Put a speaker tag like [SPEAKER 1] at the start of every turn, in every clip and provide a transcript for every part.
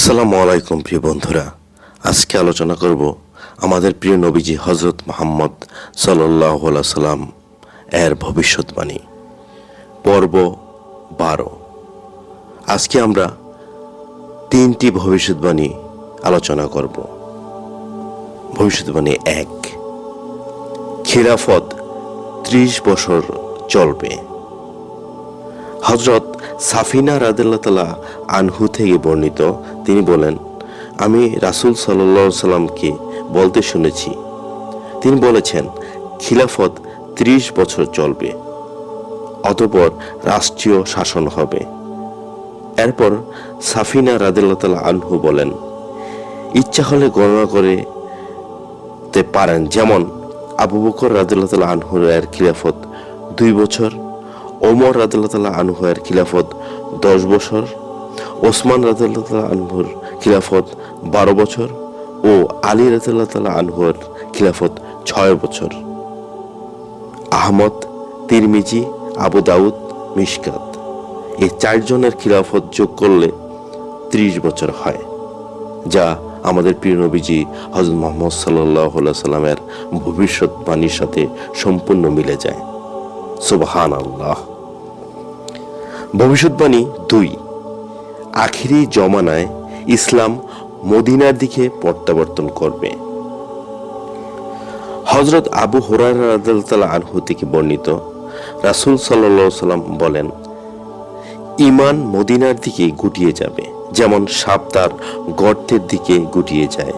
[SPEAKER 1] আসসালামু আলাইকুম প্রিয় বন্ধুরা, আজকে আলোচনা করব আমাদের প্রিয় নবীজি হযরত মুহাম্মদ সাল্লাল্লাহু আলাইহি সাল্লাম এর ভবিষ্যৎবাণী পর্ব 12। আজকে আমরা 3টি ভবিষ্যৎবাণী আলোচনা করব। ভবিষ্যৎবাণী 1, খিলাফত 30 বছর চলবে। হযরত সাফিনা রাদিয়াল্লাহু তাআলা আনহু থেকে বর্ণিত, তিনি বলেন, আমি রাসূল সাল্লাল্লাহু আলাইহি সাল্লামকে বলতে শুনেছি, তিনি বলেছেন খিলাফত 30 বছর চলবে, অতঃপর রাষ্ট্রীয় শাসন হবে। এরপর সাফিনা রাদিয়াল্লাহু তাআলা আনহু বলেন, ইচ্ছা হলে গণনা করতে পারেন, যেমন আবু বকর রাদিয়াল্লাহু তাআলা আনহুর এর খিলাফত 2 বছর, ওমর রাদিয়াল্লাহু তাআলা আনহু এর খিলাফত 10 বছর, ওসমান রাদিয়াল্লাহু তাআলা আনহুর খিলাফত 12 বছর ও আলী রাদিয়াল্লাহু তাআলা আনহুর খিলাফত 6 বছর। আহমদ, তিরমিজি, আবু দাউদ, মিশকাত এই 4 জনের খিলাফত যোগ করলে 30 বছর হয়, যা আমাদের প্রিয় নবীজি হযরত মুহাম্মদ সাল্লাল্লাহু আলাইহি সাল্লামের ভবিষ্যৎবাণীর সাথে সম্পূর্ণ মিলে যায়। সুবহানাল্লাহ। ভবিষ্যৎবাণী 2, আখিরি জমানায় ইসলাম মদিনার দিকে প্রত্যাবর্তন করবে। হযরত আবু হুরায়রা রাদিয়াল্লাহু তাআলা আনহু থেকে বর্ণিত, রাসূল সাল্লাল্লাহু আলাইহি সাল্লাম বলেন, ঈমান মদিনার দিকে গুটিয়ে যাবে, যেমন সাপ তার গর্তের দিকে গুটিয়ে যায়।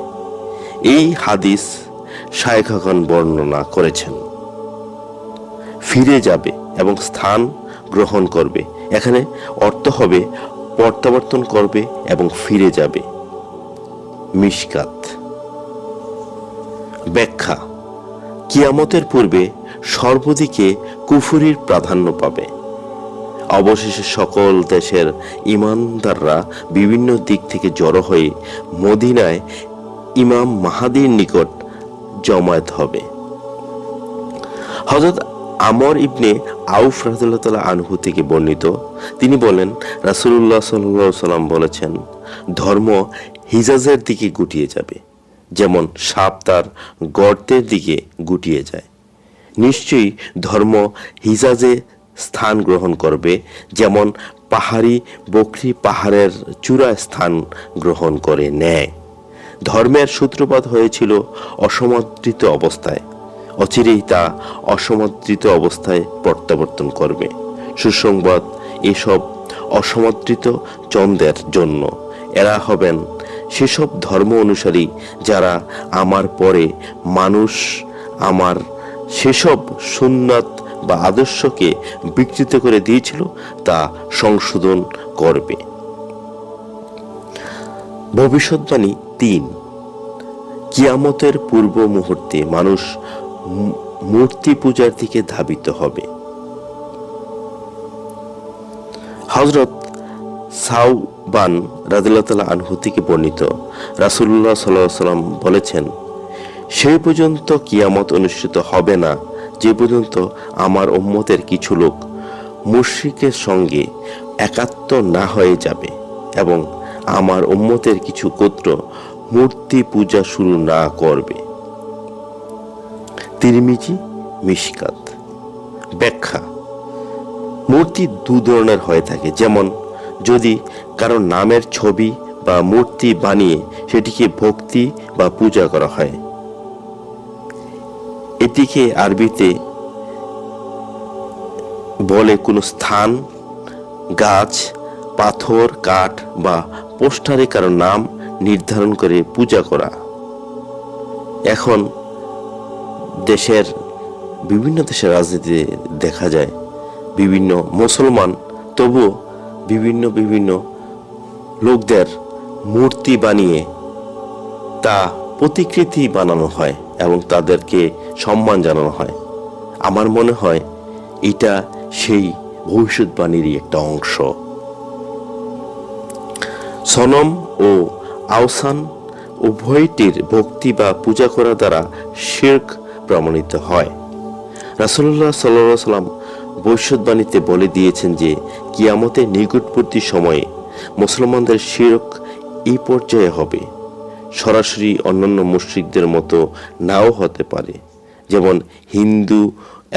[SPEAKER 1] এই হাদিস শায়খাগণ বর্ণনা করেছেন। ফিরে যাবে এবং স্থান গ্রহণ করবে, এখানে অর্থ হবে প্রত্যাবর্তন করবে এবং ফিরে যাবে। মিশকাত। ব্যাখ্যা, কিয়ামতের পূর্বে সর্বদিকে কুফরির প্রাধান্য পাবে। অবশেষে সকল দেশের ঈমানদাররা বিভিন্ন দিক থেকে জড়ো হয়ে মদিনায় ইমাম মাহদীর নিকট জমায়েত হবে। হযরত আমর ইবনে আউফ রাদিয়াল্লাহু তাআলা আনহু থেকে বর্ণিত, তিনি বলেন, রাসূলুল্লাহ সাল্লাল্লাহু আলাইহি সাল্লাম বলেছেন, ধর্ম হিজাজের দিকে গুটিয়ে যাবে, যেমন সাপ তার গর্তের দিকে গুটিয়ে যায়। নিশ্চয়ই ধর্ম হিজাজে স্থান গ্রহণ করবে, যেমন পাহাড়ি বকরি পাহাড়ের চূড়ায় স্থান গ্রহণ করে নেয়। ধর্মের সূত্রপাত হয়েছিল অসমাদৃত অবস্থায়, অচিরেই তা অসমাদৃত অবস্থায় প্রত্যাবর্তন করবে। সুসংবাদ এসব অসমাদৃত চন্দ্রের জন্য, এরা হবেন সেসব ধর্ম অনুসারী যারা আমার পরে মানুষ আমার সেসব সুন্নাত বা আদর্শকে বিকৃত করে দিয়েছিল তা সংশোধন করবে। ভবিষ্যৎবাণী 3, কিয়ামতের পূর্ব মুহূর্তে মানুষ মূর্তি পূজার দিকে ধাবিত হবে। হযরত সাওবান রাদিয়াল্লাহু তাআলা আনহু থেকে বর্ণিত, রাসূলুল্লাহ সাল্লাল্লাহু আলাইহি সাল্লাম বলেছেন, সেই পর্যন্ত কিয়ামত অনুষ্ঠিত হবে না যে পর্যন্ত আমার উম্মতের কিছু লোক মুশরিকের সঙ্গে একাত্ম না হয়ে যাবে এবং আমার উম্মতের কিছু গোত্র মূর্তি পূজা শুরু না করবে। তিরমিজি, মিশকাত। ব্যাখ্যা, মূর্তি 2 ধরনের হয়ে থাকে, যেমন যদি কারো নামের ছবি বা মূর্তি বানিয়ে সেটিকে ভক্তি বা পূজা করা হয়, এটিকে আরবিতে বলে কোনো স্থান, গাছ, পাথর, কাঠ বা পোস্টারে কারো নাম নির্ধারণ করে পূজা করা। এখন বিভিন্ন দেশের রাজনীতিতে দেখা যায় বিভিন্ন মুসলমান তবুও বিভিন্ন লোকদের মূর্তি বানিয়ে তা প্রতিকৃতি বানানো হয় এবং তাদেরকে সম্মান জানানো হয়। আমার মনে হয় এটা সেই ভবিষ্যৎবাণীরই একটা অংশ। সনম ও আওসান উভয়টির ভক্তি বা পূজা করা দ্বারা শিরক প্রমাণিত হয়। রাসূলুল্লাহ সাল্লাল্লাহু আলাইহি সাল্লাম ভবিষ্যৎবাণীতে বলে দিয়েছেন যে কিয়ামতের নিকটবর্তী সময়ে মুসলমানদের শিরক এই পর্যায়ে হবে, সরাসরি অন্যান্য মুশরিকদের মতো নাও হতে পারে। যেমন হিন্দু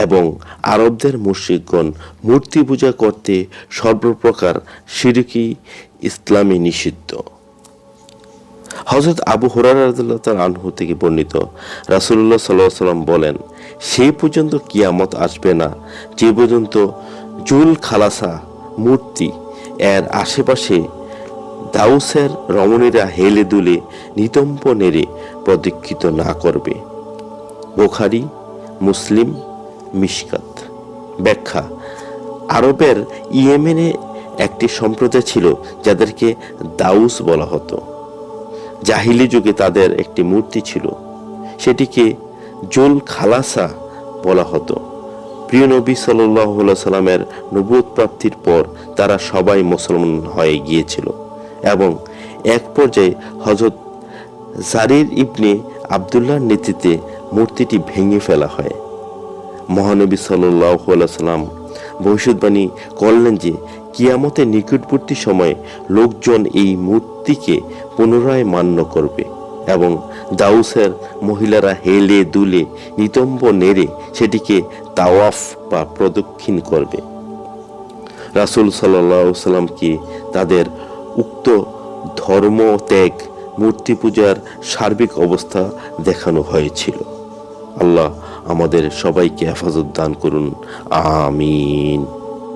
[SPEAKER 1] এবং আরবদের মুশরিকগণ মূর্তি পূজা করতে সর্বপ্রকার শিরকি ইসলামে নিষিদ্ধ। হযরত আবু হুরায়রা রাদিয়াল্লাহু তাআলা আনহু থেকে বর্ণিত, রাসূলুল্লাহ সাল্লাল্লাহু আলাইহি ওয়াসাল্লাম বলেন, সেই পর্যন্ত কিয়ামত আসবে না যে পর্যন্ত জুল খালাসা মূর্তি এর আশেপাশে দাউসের রমণীরা হেলে দুলে নিতম্ব নেড়ে প্রদক্ষিত না করবে। বুখারী, মুসলিম, মিশকাত। ব্যাখ্যা: আরবের ইয়েমেনে একটি সম্প্রদায় ছিল যাদেরকে দাউস বলা হতো। জাহিলি যুগে তাদের একটি মূর্তি ছিল, সেটিকে জুল খালাসা বলা হতো। প্রিয় নবী সাল্লাল্লাহু আলাইহি সাল্লামের নবুয়ত প্রাপ্তির পর তারা সবাই মুসলমান হয়ে গিয়েছিল এবং এক পর্যায়ে হযরত জারির ইবনে আব্দুল্লাহর নেতৃত্বে মূর্তিটি ভেঙে ফেলা হয়। মহানবী সাল্লাল্লাহু আলাইহি সাল্লাম ভবিষ্যদ্বাণী করলেন যে কিয়ামতের নিকটবর্তী সময়ে লোকজন এই মূর্তিকে পুনরায় মান্য করবে এবং দাউসের মহিলারা হেলে দুলে নিতম্ব নেড়ে সেটিকে তাওয়াফ বা প্রদক্ষিণ করবে। রাসূল সাল্লাল্লাহু আলাইহি সাল্লামকে তাদের উক্ত ধর্ম ত্যাগ, মূর্তি পূজার সার্বিক অবস্থা দেখানো হয়েছিল। আল্লাহ আমাদের সবাইকে হেফাজত দান করুন, আমিন।